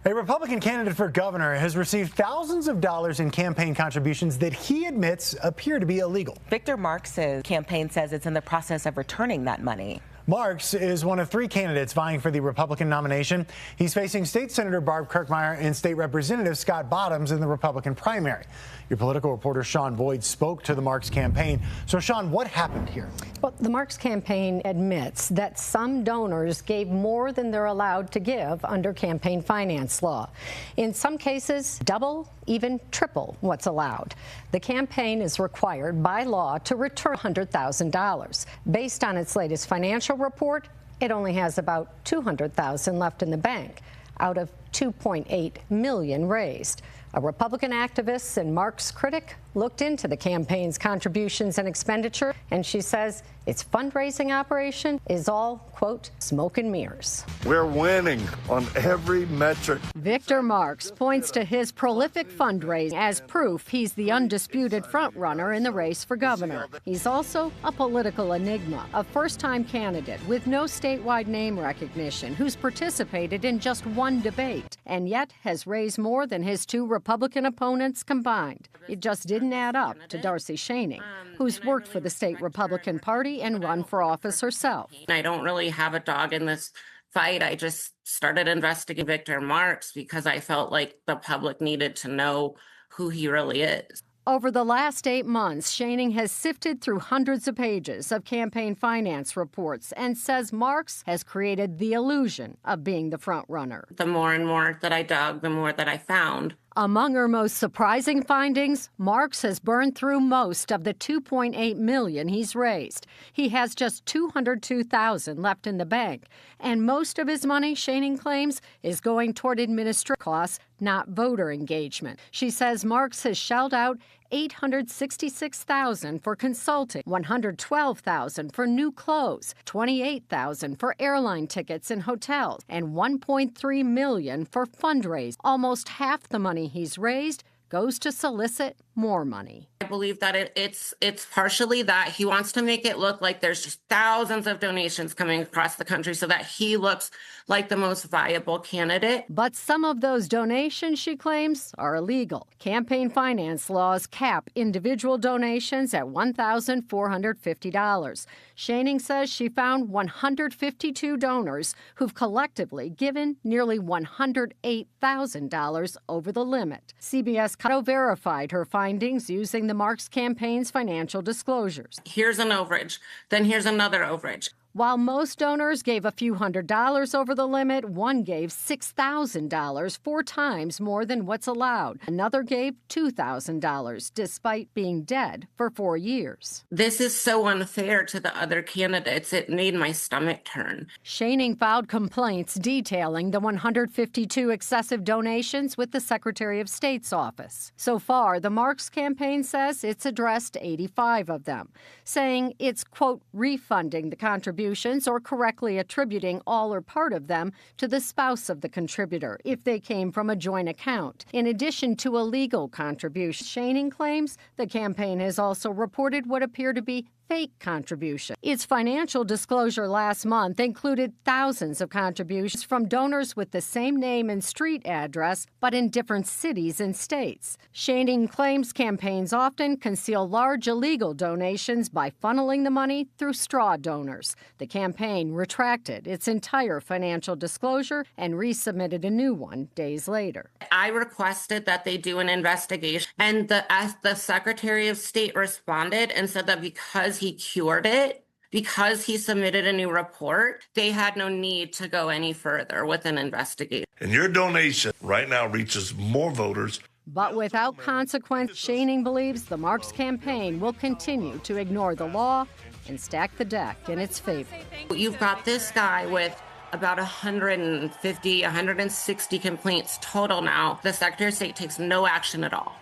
A Republican candidate for governor has received thousands of dollars in campaign contributions that he admits appear to be illegal. 𗕵𝗏𝗃's campaign says it's in the process of returning that money. Marks is one of 3 candidates vying for the Republican nomination. He's facing State Senator Barb Kirkmeyer and State Representative Scott Bottoms in the Republican primary. Your political reporter Sean Boyd spoke to the Marks campaign. So, Sean, what happened here? Well, the Marks campaign admits that some donors gave more than they're allowed to give under campaign finance law. In some cases, double, even triple what's allowed. The campaign is required by law to return $100,000. Based on its latest financial report, it only has about $200,000 left in the bank out of $2.8 million raised. A Republican activist and Marks critic looked into the campaign's contributions and expenditure, and she says its fundraising operation is all, quote, smoke and mirrors. We're winning on every metric. Victor Marks points to his prolific fundraising as proof he's the undisputed frontrunner in the race for governor. He's also a political enigma, a first-time candidate with no statewide name recognition who's participated in just one debate and yet has raised more than his 2 Republican opponents combined. It just didn't add up to Darcy Schoening, who's worked for the state Republican Party and run for office herself. I don't really have a dog in this fight. I just started investigating Victor Marks because I felt like the public needed to know who he really is. Over the last 8 months, Schoening has sifted through hundreds of pages of campaign finance reports and says Marks has created the illusion of being the front runner. The more and more that I dug, the more that I found. Among her most surprising findings, Marks has burned through most of the $2.8 million he's raised. He has just $202,000 left in the bank, and most of his money, Schoening claims, is going toward administrative costs, not voter engagement. She says Marks has shelled out $866,000 for consulting, $112,000 for new clothes, $28,000 for airline tickets and hotels, and $1.3 million for fundraising. Almost half the money he's raised goes to solicit more money. I believe that it's partially that he wants to make it look like there's just thousands of donations coming across the country so that he looks like the most viable candidate. But some of those donations, she claims, are illegal. Campaign finance laws cap individual donations at $1,450. Schoening says she found 152 donors who've collectively given nearly $108,000 over the limit. CBS verified her findings using the Marks campaign's financial disclosures. Here's an overage, then here's another overage. While most donors gave a few $100s over the limit, one gave $6,000, 4 times more than what's allowed. Another gave $2,000, despite being dead for 4 years. This is so unfair to the other candidates. It made my stomach turn. Schoening filed complaints detailing the 152 excessive donations with the Secretary of State's office. So far, the Marks campaign says it's addressed 85 of them, saying it's, quote, refunding the contributions or correctly attributing all or part of them to the spouse of the contributor if they came from a joint account. In addition to illegal contributions, Schoening claims the campaign has also reported what appear to be fake contribution. Its financial disclosure last month included thousands of contributions from donors with the same name and street address, but in different cities and states. Schoening claims campaigns often conceal large illegal donations by funneling the money through straw donors. The campaign retracted its entire financial disclosure and resubmitted a new one days later. I requested that they do an investigation, and the Secretary of State responded and said that because he cured it, because he submitted a new report, they had no need to go any further with an investigation. And your donation right now reaches more voters. But without consequence, Schoening believes the Marks campaign will continue to ignore the law and stack the deck in its favor. You've got this guy with about 150, 160 complaints total now. The Secretary of State takes no action at all.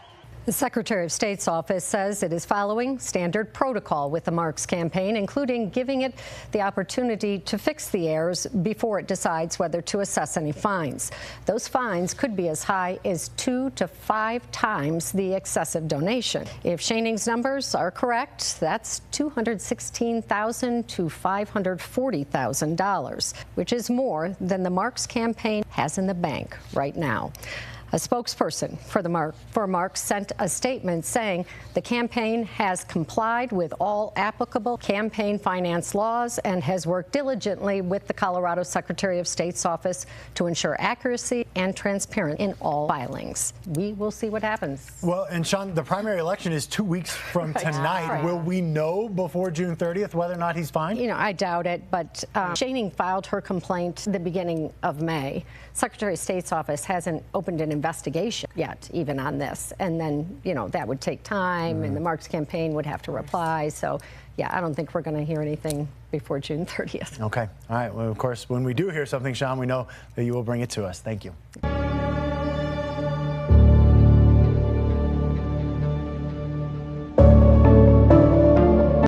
The Secretary of State's office says it is following standard protocol with the Marks campaign, including giving it the opportunity to fix the errors before it decides whether to assess any fines. Those fines could be as high as 2 to 5 times the excessive donation. If Schoening's numbers are correct, that's $216,000 to $540,000, which is more than the Marks campaign has in the bank right now. A spokesperson for Marks sent a statement saying the campaign has complied with all applicable campaign finance laws and has worked diligently with the Colorado Secretary of State's office to ensure accuracy and transparency in all filings. We will see what happens. Well, and Sean, the primary election is 2 weeks from tonight. Right. Will we know before June 30th whether or not he's fine? You know, I doubt it, but Schoening filed her complaint the beginning of May. Secretary of State's office hasn't opened an investigation yet, even on this. And then, you know, that would take time, and the Marks campaign would have to reply. So, yeah, I don't think we're going to hear anything before June 30th. Okay. All right. Well, of course, when we do hear something, Sean, we know that you will bring it to us. Thank you.